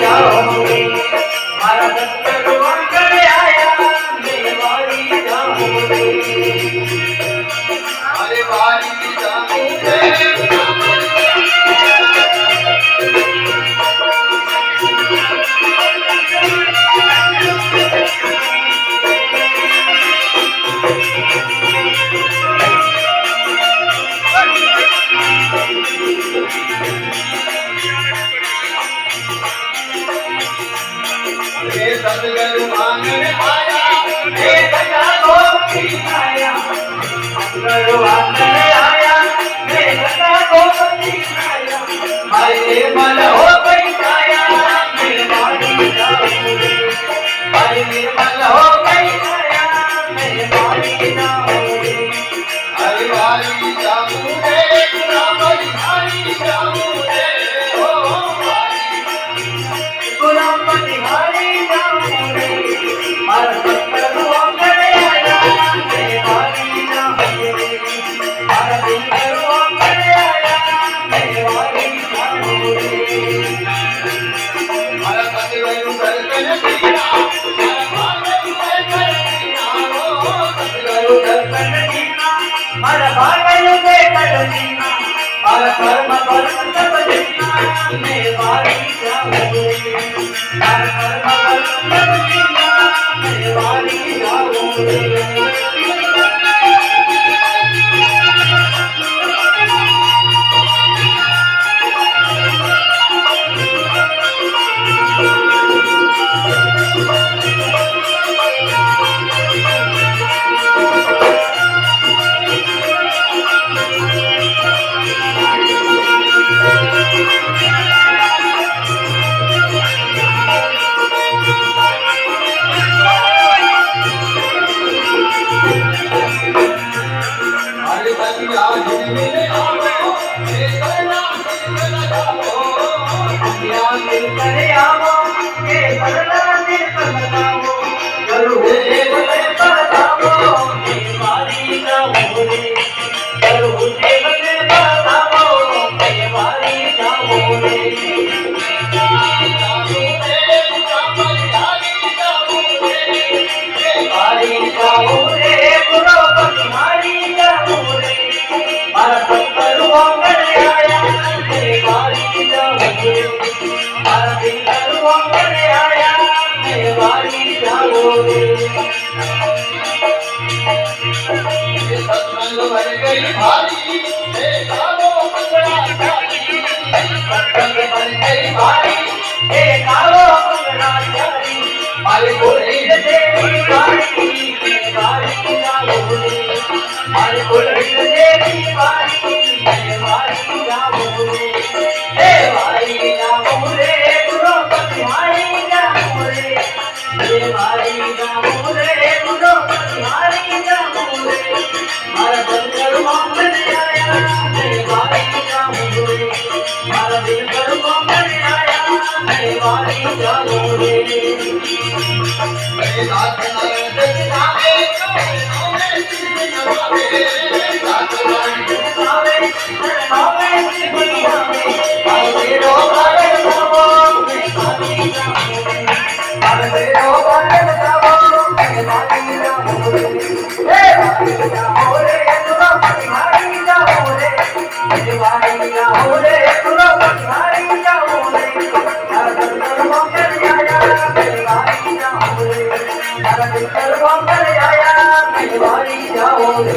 जाओ रे मारा सत्संग वांगड़े आया मैं वारी जाऊं रे अरे वारी जाऊं रे सतगुरु मांगने आया हे सदा गोपी आया सतगुरु मांगने आया हे सदा गोपी आया मारे मन हो गई आया मैं वारी जाऊं रे मारे मन हो गई आया मैं वारी जाऊं रे हरि वारी जाऊं रे राम हरि जाऊं रे ओ गुलाम हरि जाऊं रे मारा सत्संग वांगड़े आया मैं वारी जाऊं रे मारा सत्संग वांगड़े आया मैं वारी जाऊं रे मारा सतगुरु दर्शन दीना सतगुरु दर्शन दीना मारा भागयो के कर दीना मारा कर्म कर्म सब दीना मैं वारी जाऊं रे मारा कर्म कर्म सब दीना मैं वारी जाऊं रे करे आवो के बदला दिल पर बताओ करू जे बदले बताओ के वारी जाओ रे करू जे बदले बताओ के वारी जाओ रे वारी जाओ रे पुरो पतिहारी जाओ रे मारा सत्संग वांगड़े आया मैं वारी जाऊं रे मारा सत्संग वांगड़े आया मैं वारी जाऊं रे सत्संग भर गई भारी हे कालो मंगला चारी सत्संग भर गई भारी हे कालो मंगला चारी मारे बोली देवी वारी मैं वारी जाऊं रे मारे बोली देवी वारी मैं वारी जाऊं रे हे वारी जाऊं रे पुरो पतिहारी जाऊं रे हे वारी जाऊं रे पुरो पतिहारी जाऊं रे मारा सत्संग वांगड़े आया मैं वारी जाऊं रे मारा सत्संग वांगड़े आया मैं वारी जाऊं रे हे नाथ नारायण नामे नामे सिद्ध नमावे नाथ नारायण नामे नामे सिद्ध नमावे तेरो भारत नामो मैं वारी जाऊं रे तेरो भारत नामो मैं वारी जाऊं रे हे वारी जाऊं रे पुरो पतिहारी जाऊं रे हे वारी जाऊं रे पुरो पतिहारी जाऊं रे मारा सत्संग वांगड़े आया मैं वारी जाऊं रे मारा सत्संग वांगड़े आया मैं वारी जाऊं रे